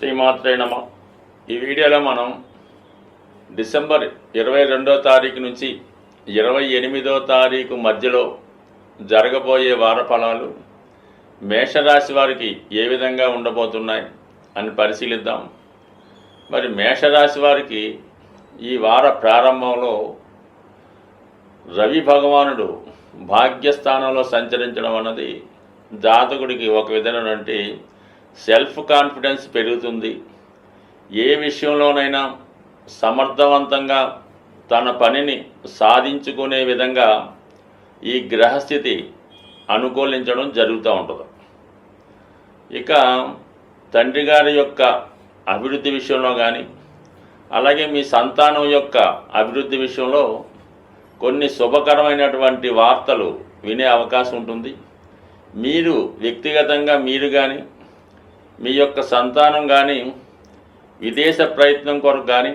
శ్రీమాత్రే నమ. ఈ వీడియోలో మనం డిసెంబర్ 22వ తారీఖు నుంచి 28వ తారీఖు మధ్యలో జరగబోయే వార ఫలాలు మేషరాశి వారికి ఏ విధంగా ఉండబోతున్నాయి అని పరిశీలిద్దాం. మరి మేషరాశి వారికి ఈ వార ప్రారంభంలో రవి భగవానుడు భాగ్యస్థానంలో సంచరించడం అన్నది జాతకుడికి ఒక విధమైనటువంటి సెల్ఫ్ కాన్ఫిడెన్స్ పెరుగుతుంది. ఏ విషయంలోనైనా సమర్థవంతంగా తన పనిని సాధించుకునే విధంగా ఈ గ్రహస్థితి అనుకూలించడం జరుగుతూ ఉంటుంది. ఇక తండ్రి గారి యొక్క అభివృద్ధి విషయంలో కానీ, అలాగే మీ సంతానం యొక్క అభివృద్ధి విషయంలో కొన్ని శుభకరమైనటువంటి వార్తలు వినే అవకాశం ఉంటుంది. మీరు వ్యక్తిగతంగా మీరు కానీ, మీ యొక్క సంతానం కానీ విదేశ ప్రయత్నం కొరకు కానీ,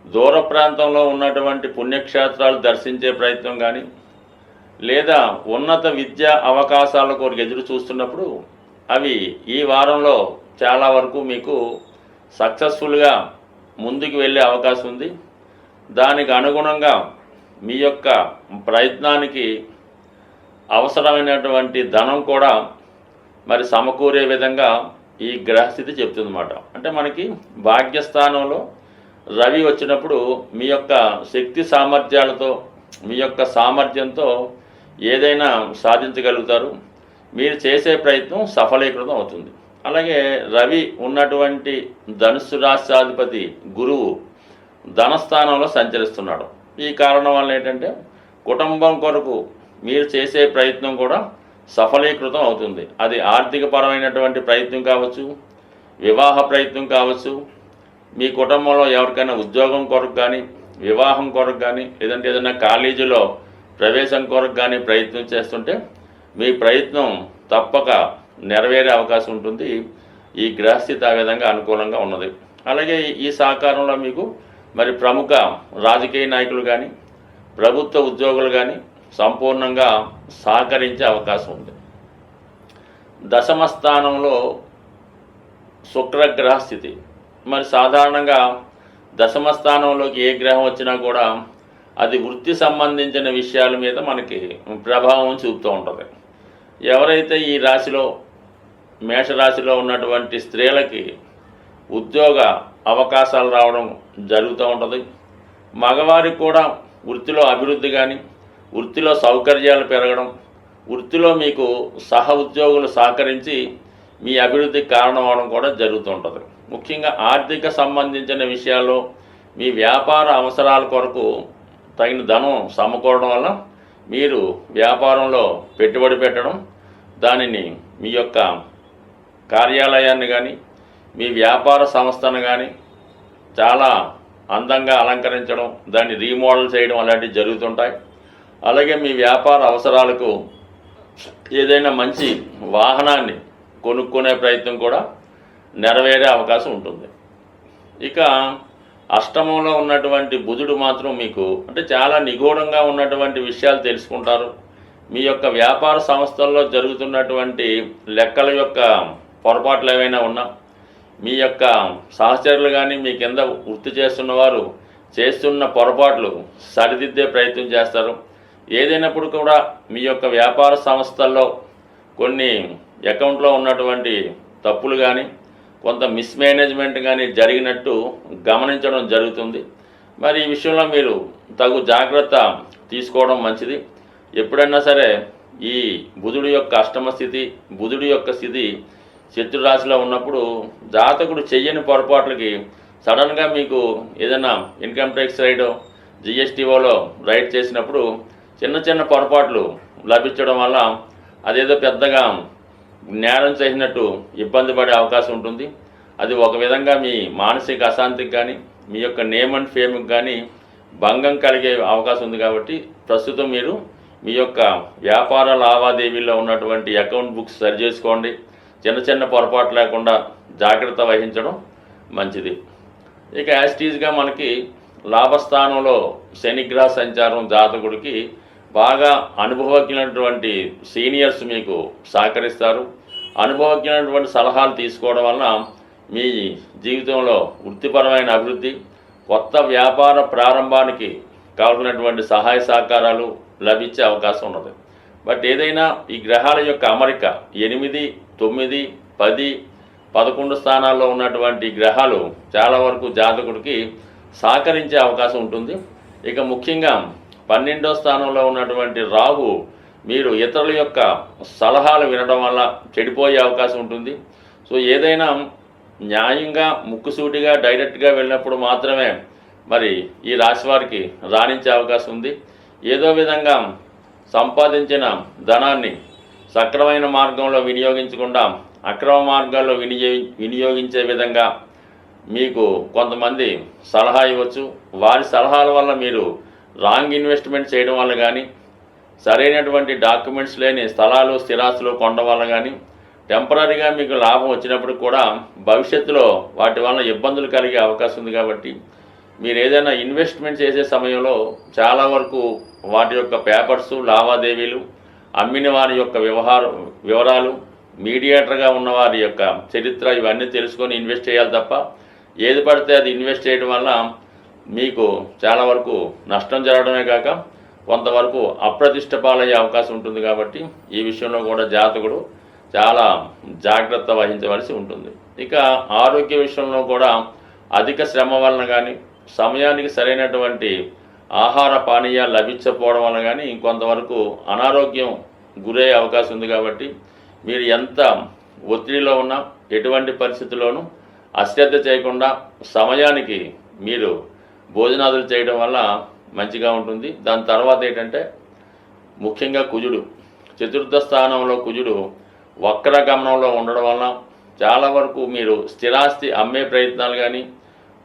దూర ప్రాంతంలో ఉన్నటువంటి పుణ్యక్షేత్రాలు దర్శించే ప్రయత్నం కానీ, లేదా ఉన్నత విద్యా అవకాశాల కొరకు ఎదురు చూస్తున్నప్పుడు అవి ఈ వారంలో చాలా వరకు మీకు సక్సెస్ఫుల్గా ముందుకు వెళ్ళే అవకాశం ఉంది. దానికి అనుగుణంగా మీ యొక్క ప్రయత్నానికి అవసరమైనటువంటి ధనం కూడా మరి సమకూరే విధంగా ఈ గ్రహస్థితి చెప్తుందన్నమాట. అంటే మనకి భాగ్యస్థానంలో రవి వచ్చినప్పుడు మీ యొక్క శక్తి సామర్థ్యాలతో, మీ యొక్క సామర్థ్యంతో ఏదైనా సాధించగలుగుతారు. మీరు చేసే ప్రయత్నం సఫలీకృతం అవుతుంది. అలాగే రవి ఉన్నటువంటి ధనుస్సు రాష్ట్రాధిపతి గురువు ధనస్థానంలో సంచరిస్తున్నాడు. ఈ కారణం వల్ల ఏంటంటే కుటుంబం కొరకు మీరు చేసే ప్రయత్నం కూడా సఫలీకృతం అవుతుంది. అది ఆర్థికపరమైనటువంటి ప్రయత్నం కావచ్చు, వివాహ ప్రయత్నం కావచ్చు, మీ కుటుంబంలో ఎవరికైనా ఉద్యోగం కొరకు కానీ, వివాహం కొరకు కానీ, లేదంటే ఏదైనా కాలేజీలో ప్రవేశం కొరకు కానీ ప్రయత్నం చేస్తుంటే మీ ప్రయత్నం తప్పక నెరవేరే అవకాశం ఉంటుంది. ఈ గ్రహస్థితి ఆ విధంగా అనుకూలంగా ఉన్నది. అలాగే ఈ సహకారంలో మీకు మరి ప్రముఖ రాజకీయ నాయకులు కానీ, ప్రభుత్వ ఉద్యోగులు కానీ సంపూర్ణంగా సహకరించే అవకాశం ఉంది. దశమ స్థానంలో శుక్రగ్రహ స్థితి. మరి సాధారణంగా దశమ స్థానంలోకి ఏ గ్రహం వచ్చినా కూడా అది వృత్తి సంబంధించిన విషయాల మీద మనకి ప్రభావం చూపుతూ ఉంటుంది. ఎవరైతే ఈ రాశిలో మేషరాశిలో ఉన్నటువంటి స్త్రీలకి ఉద్యోగ అవకాశాలు రావడం జరుగుతూ ఉంటుంది. మగవారికి కూడా వృత్తిలో అభివృద్ధి కానీ, వృత్తిలో సౌకర్యాలు పెరగడం, వృత్తిలో మీకు సహ ఉద్యోగులు సహకరించి మీ అభివృద్ధికి కారణం అవడం కూడా జరుగుతూ ఉంటుంది. ముఖ్యంగా ఆర్థిక సంబంధించిన విషయాల్లో మీ వ్యాపార అవసరాల కొరకు తగిన ధనం సమకూరడం వల్ల మీరు వ్యాపారంలో పెట్టుబడి పెట్టడం, దానిని మీ యొక్క కార్యాలయాన్ని కానీ, మీ వ్యాపార సంస్థను కానీ చాలా అందంగా అలంకరించడం, దాన్ని రీమోడల్ చేయడం అలాంటివి జరుగుతుంటాయి. అలాగే మీ వ్యాపార అవసరాలకు ఏదైనా మంచి వాహనాన్ని కొనుక్కునే ప్రయత్నం కూడా నెరవేరే అవకాశం ఉంటుంది. ఇక అష్టమంలో ఉన్నటువంటి బుధుడు మాత్రం మీకు అంటే చాలా నిగూఢంగా ఉన్నటువంటి విషయాలు తెలుసుకుంటారు. మీ యొక్క వ్యాపార సంస్థల్లో జరుగుతున్నటువంటి లెక్కల యొక్క పొరపాట్లు ఏవైనా ఉన్నా, మీ యొక్క సహచరులు కానీ, మీ కింద వృత్తి చేస్తున్న వారు చేస్తున్న పొరపాట్లు సరిదిద్దే ప్రయత్నం చేస్తారు. ఏదైనప్పుడు కూడా మీ యొక్క వ్యాపార సంస్థల్లో కొన్ని అకౌంట్లో ఉన్నటువంటి తప్పులు కానీ, కొంత మిస్మేనేజ్మెంట్ కానీ జరిగినట్టు గమనించడం జరుగుతుంది. మరి ఈ విషయంలో మీరు తగు జాగ్రత్త తీసుకోవడం మంచిది. ఎప్పుడైనా సరే ఈ బుధుడి యొక్క అష్టమ స్థితి, బుధుడి యొక్క స్థితి శత్రురాశిలో ఉన్నప్పుడు జాతకుడు చెయ్యని పొరపాట్లకి సడన్గా మీకు ఏదైనా ఇన్కమ్ ట్యాక్స్ రైడో, జిఎస్టీఓలో రైడ్ చేసినప్పుడు చిన్న చిన్న పొరపాట్లు లభించడం వల్ల అదేదో పెద్దగా నేరం చేసినట్టు ఇబ్బంది పడే అవకాశం ఉంటుంది. అది ఒక విధంగా మీ మానసిక అశాంతికి కానీ, మీ యొక్క నేమ్ అండ్ ఫేమ్కి కానీ భంగం కలిగే అవకాశం ఉంది. కాబట్టి ప్రస్తుతం మీరు మీ యొక్క వ్యాపార లావాదేవీల్లో ఉన్నటువంటి అకౌంట్ బుక్స్ సరి చేసుకోండి. చిన్న చిన్న పొరపాటు లేకుండా జాగ్రత్త వహించడం మంచిది. ఇక యాస్టీజ్గా మనకి లాభస్థానంలో శనిగ్రహ సంచారం జాతకుడికి బాగా అనుభవజ్ఞులైనటువంటి సీనియర్స్ మీకు సహకరిస్తారు. అనుభవజ్ఞులైనటువంటి సలహాలు తీసుకోవడం వలన మీ జీవితంలో వృత్తిపరమైన అభివృద్ధి, కొత్త వ్యాపార ప్రారంభానికి కావాల్సినటువంటి సహాయ సహకారాలు లభించే అవకాశం ఉన్నది. బట్ ఏదైనా ఈ గ్రహాల యొక్క అమరిక 8, 9, 10, 11 స్థానాల్లో ఉన్నటువంటి గ్రహాలు చాలా వరకు జాతకుడికి సహకరించే అవకాశం ఉంటుంది. ఇక ముఖ్యంగా 12వ స్థానంలో ఉన్నటువంటి రాహు మీరు ఇతరుల యొక్క సలహాలు వినడం వల్ల చెడిపోయే అవకాశం ఉంటుంది. సో ఏదైనా న్యాయంగా ముక్కుసూటిగా డైరెక్ట్గా వెళ్ళినప్పుడు మాత్రమే మరి ఈ రాశి వారికి రాణించే అవకాశం ఉంది. ఏదో విధంగా సంపాదించిన ధనాన్ని సక్రమైన మార్గంలో వినియోగించకుండా అక్రమ మార్గాల్లో వినియోగించే విధంగా మీకు కొంతమంది సలహా ఇవ్వచ్చు. వారి సలహాల వల్ల మీరు రాంగ్ ఇన్వెస్ట్మెంట్ చేయడం వల్ల కానీ, సరైనటువంటి డాక్యుమెంట్స్ లేని స్థలాలు స్థిరాస్తులు కొనడం వల్ల కానీ టెంపరీగా మీకు లాభం వచ్చినప్పుడు కూడా భవిష్యత్తులో వాటి వల్ల ఇబ్బందులు కలిగే అవకాశం ఉంది. కాబట్టి మీరు ఏదైనా ఇన్వెస్ట్మెంట్ చేసే సమయంలో చాలా వరకు వాటి యొక్క పేపర్సు, లావాదేవీలు, అమ్మిన వారి యొక్క వివరాలు, మీడియేటర్గా ఉన్న వారి యొక్క చరిత్ర ఇవన్నీ తెలుసుకొని ఇన్వెస్ట్ చేయాలి తప్ప ఏది పడితే అది ఇన్వెస్ట్ చేయడం వల్ల మీకు చాలా వరకు నష్టం జరగడమే కాక కొంతవరకు అప్రతిష్ట పాలయ్యే అవకాశం ఉంటుంది. కాబట్టి ఈ విషయంలో కూడా జాతకుడు చాలా జాగ్రత్త వహించవలసి ఉంటుంది. ఇక ఆరోగ్య విషయంలో కూడా అధిక శ్రమ వలన కానీ, సమయానికి సరైనటువంటి ఆహార పానీయాలు లభించకపోవడం వల్ల కానీ కొంతవరకు అనారోగ్యం గురయ్యే అవకాశం ఉంది. కాబట్టి మీరు ఎంత ఒత్తిడిలో ఉన్నా ఎటువంటి పరిస్థితుల్లోనూ అశ్రద్ధ చేయకుండా సమయానికి మీరు భోజనాదులు చేయడం వల్ల మంచిగా ఉంటుంది. దాని తర్వాత ఏంటంటే ముఖ్యంగా కుజుడు చతుర్థ స్థానంలో కుజుడు వక్ర గమనంలో ఉండడం వల్ల చాలా వరకు మీరు స్థిరాస్తి అమ్మే ప్రయత్నాలు కానీ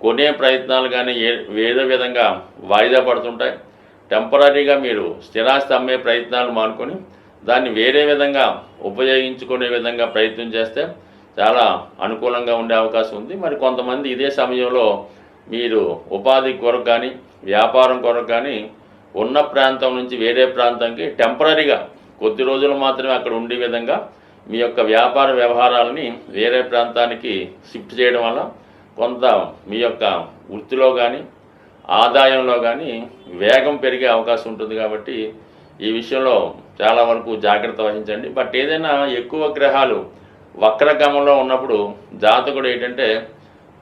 కొనే ప్రయత్నాలు కానీ ఏదో విధంగా వాయిదా పడుతుంటాయి. టెంపరీగా మీరు స్థిరాస్తి అమ్మే ప్రయత్నాలు మానుకొని దాన్ని వేరే విధంగా ఉపయోగించుకునే విధంగా ప్రయత్నం చేస్తే చాలా అనుకూలంగా ఉండే అవకాశం ఉంది. మరి కొంతమంది ఇదే సమయంలో మీరు ఉపాధి కొరకు కానీ వ్యాపారం కొరకు కానీ ఉన్న ప్రాంతం నుంచి వేరే ప్రాంతానికి టెంపరీగా కొద్ది రోజులు మాత్రమే అక్కడ ఉండే విధంగా మీ యొక్క వ్యాపార వ్యవహారాలని వేరే ప్రాంతానికి షిఫ్ట్ చేయడం వల్ల కొంత మీ యొక్క వృత్తిలో కానీ ఆదాయంలో కానీ వేగం పెరిగే అవకాశం ఉంటుంది. కాబట్టి ఈ విషయంలో చాలా వరకు జాగ్రత్త వహించండి. బట్ ఏదైనా ఎక్కువ గ్రహాలు వక్రగమంలో ఉన్నప్పుడు జాతకుడు ఏంటంటే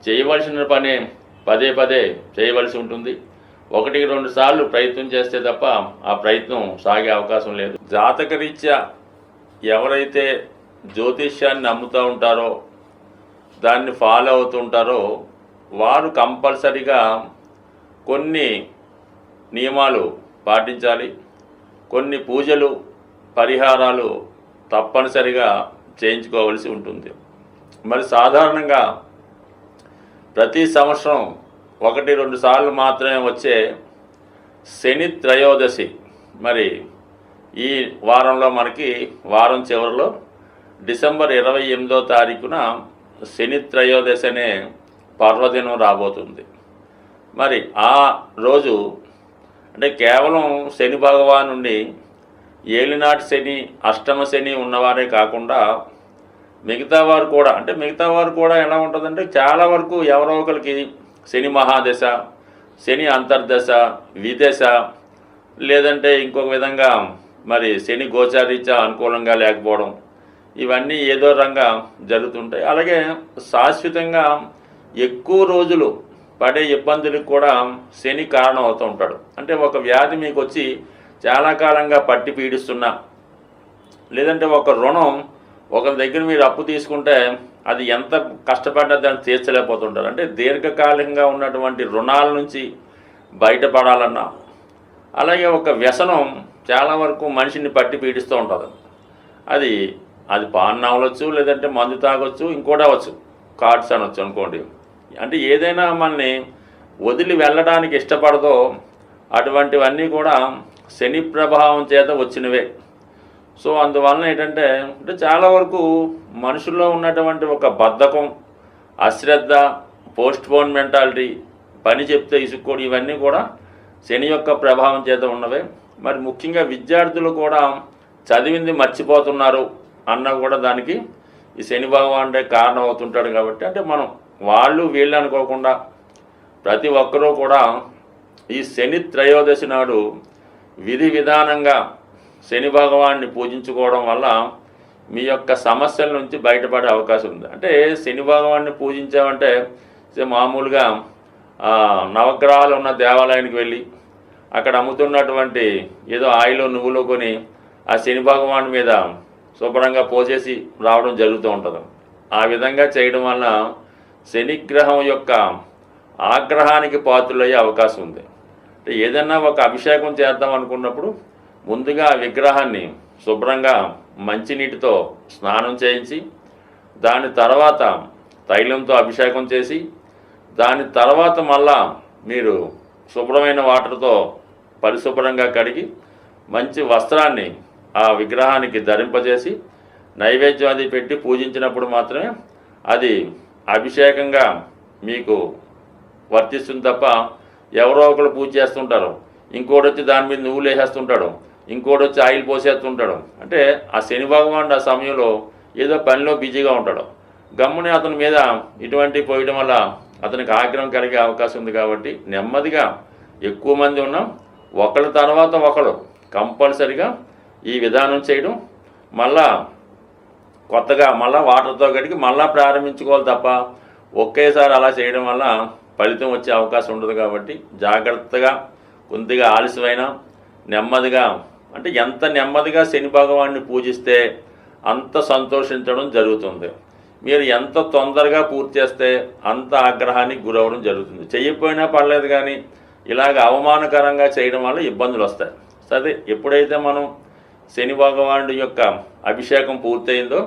చేయవలసిన పని పదే పదే చేయవలసి ఉంటుంది. 1-2 సార్లు ప్రయత్నం చేస్తే తప్ప ఆ ప్రయత్నం సాగే అవకాశం లేదు. జాతకరీత్యా ఎవరైతే జ్యోతిష్యాన్ని నమ్ముతూ ఉంటారో దాన్ని ఫాలో అవుతుంటారో వారు కంపల్సరిగా కొన్ని నియమాలు పాటించాలి. కొన్ని పూజలు పరిహారాలు తప్పనిసరిగా చేయించుకోవలసి ఉంటుంది. మరి సాధారణంగా ప్రతి సంవత్సరం 1-2 సార్లు మాత్రమే వచ్చే శని త్రయోదశి మరి ఈ వారంలో మనకి వారం చివరిలో డిసెంబర్ 28వ తారీఖున శని త్రయోదశి అనే పర్వదినం రాబోతుంది. మరి ఆ రోజు అంటే కేవలం శని భగవానుండి ఏలినాటి శని అష్టమ శని ఉన్నవారే కాకుండా మిగతా వారు కూడా ఎలా ఉంటుందంటే చాలా వరకు ఎవరో ఒకరికి శని మహాదశ, శని అంతర్దశ, విదశ, లేదంటే ఇంకొక విధంగా మరి శని గోచారీత్యా అనుకూలంగా లేకపోవడం ఇవన్నీ ఏదో రంగా జరుగుతుంటాయి. అలాగే శాశ్వతంగా ఎక్కువ రోజులు పడే ఇబ్బందులకు కూడా శని కారణం అవుతూ ఉంటాడు. అంటే ఒక వ్యాధి మీకు వచ్చి చాలా కాలంగా పట్టి పీడిస్తున్నా, లేదంటే ఒక రుణం ఒకరి దగ్గర మీరు అప్పు తీసుకుంటే అది ఎంత కష్టపడ్డా దాన్ని తీర్చలేకపోతుంటారు. అంటే దీర్ఘకాలికంగా ఉన్నటువంటి రుణాల నుంచి బయటపడాలన్నా, అలాగే ఒక వ్యసనం చాలా వరకు మనిషిని పట్టి పీడిస్తూ ఉంటుంది. అది పాన్ అవ్వచ్చు, లేదంటే మందు తాగొచ్చు, ఇంకోటి అవ్వచ్చు, కార్డ్స్ అనొచ్చు అనుకోండి. అంటే ఏదైనా మనల్ని వదిలి వెళ్ళడానికి ఇష్టపడదో అటువంటివన్నీ కూడా శని ప్రభావం చేత వచ్చినవే. సో అందువలన ఏంటంటే చాలా వరకు మనుషుల్లో ఉన్నటువంటి ఒక బద్ధకం, అశ్రద్ధ, పోస్ట్పోన్ మెంటాలిటీ, పని చెప్తే ఇసుక్కోడి, ఇవన్నీ కూడా శని యొక్క ప్రభావం చేత ఉన్నవే. మరి ముఖ్యంగా విద్యార్థులు కూడా చదివింది మర్చిపోతున్నారు అన్న కూడా దానికి ఈ శని భగవానుడే కారణం అవుతుంటాడు కాబట్టి, అంటే మనం వాళ్ళు వీళ్ళు అనుకోకుండా ప్రతి ఒక్కరూ కూడా ఈ శని త్రయోదశి నాడు విధి విధానంగా శని భగవాన్ని పూజించుకోవడం వల్ల మీ యొక్క సమస్యల నుంచి బయటపడే అవకాశం ఉంది. అంటే శని భగవాన్ని పూజించామంటే మామూలుగా నవగ్రహాలు ఉన్న దేవాలయానికి వెళ్ళి అక్కడ అమ్ముతున్నటువంటి ఏదో ఆయిలో నువ్వులో కొని ఆ శని భగవాన్ మీద శుభ్రంగా పోసేసి రావడం జరుగుతూ ఉంటుంది. ఆ విధంగా చేయడం వల్ల శనిగ్రహం యొక్క ఆగ్రహానికి పాత్రులయ్యే అవకాశం ఉంది. అంటే ఏదన్నా ఒక అభిషేకం చేద్దాం అనుకున్నప్పుడు ముందుగా ఆ విగ్రహాన్ని శుభ్రంగా మంచినీటితో స్నానం చేయించి దాని తర్వాత తైలంతో అభిషేకం చేసి దాని తర్వాత మళ్ళా మీరు శుభ్రమైన వాటర్తో పరిశుభ్రంగా కడిగి మంచి వస్త్రాన్ని ఆ విగ్రహానికి ధరింపజేసి నైవేద్యం అది పెట్టి పూజించినప్పుడు మాత్రమే అది అభిషేకంగా మీకు వర్తిస్తుంది తప్ప ఎవరో ఒకరు పూజ చేస్తుంటారు, ఇంకోటి వచ్చి దాని మీద నువ్వులు వేసేస్తుంటాడు, ఇంకోటి వచ్చి ఆయిల్ పోసేస్తుంటాడు. అంటే ఆ శని భగవానుడు ఆ సమయంలో ఏదో పనిలో బిజీగా ఉంటాడు. గమ్ముని అతని మీద ఇటువంటి పోయడం వల్ల అతనికి ఆగ్రహం కలిగే అవకాశం ఉంది. కాబట్టి నెమ్మదిగా ఎక్కువ మంది ఉన్నాం, ఒకళ్ళ తర్వాత ఒకరు కంపల్సరిగా ఈ విధానం చేయడం, మళ్ళా కొత్తగా మళ్ళీ వాటర్తో కడిగి మళ్ళీ ప్రారంభించుకోవాలి తప్ప ఒకేసారి అలా చేయడం వల్ల ఫలితం వచ్చే అవకాశం ఉండదు. కాబట్టి జాగ్రత్తగా కొద్దిగా ఆలస్యమైనా నెమ్మదిగా, అంటే ఎంత నెమ్మదిగా శని భగవాన్ని పూజిస్తే అంత సంతోషించడం జరుగుతుంది. మీరు ఎంత తొందరగా పూర్తి చేస్తే అంత ఆగ్రహానికి గురవడం జరుగుతుంది. చెయ్యకపోయినా పర్లేదు, కానీ ఇలాగ అవమానకరంగా చేయడం వల్ల ఇబ్బందులు వస్తాయి. సరే, ఎప్పుడైతే మనం శని భగవానుడి యొక్క అభిషేకం పూర్తయిందో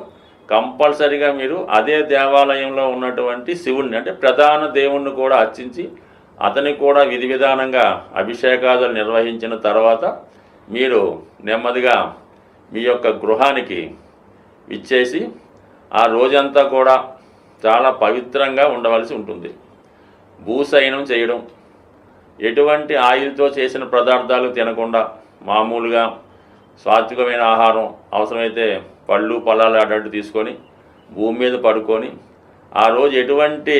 కంపల్సరిగా మీరు అదే దేవాలయంలో ఉన్నటువంటి శివుణ్ణి, అంటే ప్రధాన దేవుణ్ణి కూడా అర్చించి అతనికి కూడా విధి విధానంగా అభిషేకాదులు నిర్వహించిన తర్వాత మీరు నెమ్మదిగా మీ యొక్క గృహానికి ఇచ్చేసి ఆ రోజంతా కూడా చాలా పవిత్రంగా ఉండవలసి ఉంటుంది. భూశయనం చేయడం, ఎటువంటి ఆయిల్తో చేసిన పదార్థాలు తినకుండా మామూలుగా సాత్వికమైన ఆహారం, అవసరమైతే పళ్ళు పొలాలు అడ్డు తీసుకొని భూమి మీద పడుకొని ఆ రోజు ఎటువంటి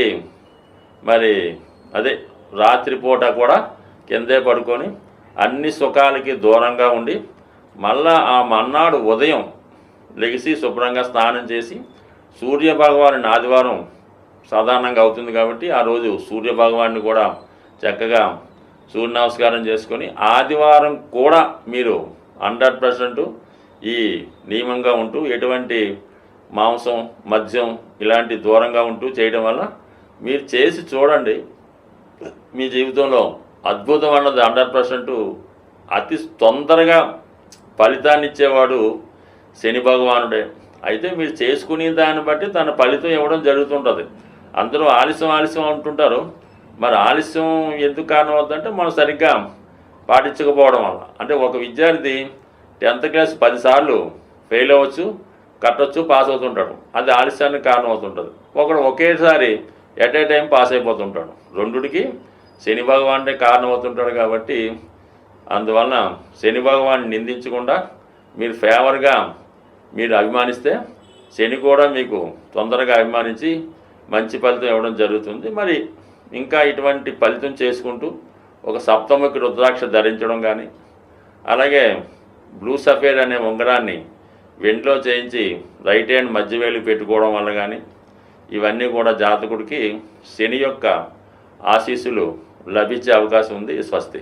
అదే రాత్రిపూట కూడా కిందే పడుకొని అన్ని సుఖాలకి దూరంగా ఉండి మళ్ళా ఆ మన్నాడు ఉదయం లెగిసి శుభ్రంగా స్నానం చేసి సూర్యభగవాను ఆదివారం సాధారణంగా అవుతుంది కాబట్టి ఆ రోజు సూర్యభగవాన్ని కూడా చక్కగా సూర్య నమస్కారం చేసుకొని ఆదివారం కూడా మీరు 100% ఈ నియమంగా ఉంటూ ఎటువంటి మాంసం మద్యం ఇలాంటి దూరంగా ఉంటూ చేయడం వల్ల మీరు చేసి చూడండి, మీ జీవితంలో అద్భుతం అన్నది 100% అతి తొందరగా ఫలితాన్ని ఇచ్చేవాడు శని భగవానుడే. అయితే మీరు చేసుకునే దాన్ని బట్టి తన ఫలితం ఇవ్వడం జరుగుతుంటుంది. అందరూ ఆలస్యం అంటుంటారు. మరి ఆలస్యం ఎందుకు కారణం అవుతుందంటే మనం సరిగ్గా పాటించకపోవడం వల్ల. అంటే ఒక విద్యార్థి 10th క్లాస్ 10 సార్లు ఫెయిల్ అవ్వచ్చు, కట్టొచ్చు, పాస్ అవుతుంటాడు. అది ఆలస్యానికి కారణం అవుతుంటుంది. ఒకడు ఒకేసారి ఎట్ ఏ టైం పాస్ అయిపోతుంటాడు. రెండుకి శని భగవానుడే కారణం అవుతుంటాడు. కాబట్టి అందువలన శని భగవాన్ని నిందించకుండా మీరు ఫేవర్గా మీరు అభిమానిస్తే శని కూడా మీకు తొందరగా అభిమానించి మంచి ఫలితం ఇవ్వడం జరుగుతుంది. మరి ఇంకా ఇటువంటి ఫలితం చేసుకుంటూ ఒక సప్తముఖి రుద్రాక్ష ధరించడం కానీ, అలాగే బ్లూ సఫేర్ అనే ఉంగరాన్ని వెండిలో చేయించి రైట్ హ్యాండ్ మధ్యవేలు పెట్టుకోవడం వల్ల కానీ ఇవన్నీ కూడా జాతకుడికి శని యొక్క ఆశీస్సులు లభించే అవకాశం ఉంది. స్వస్తి.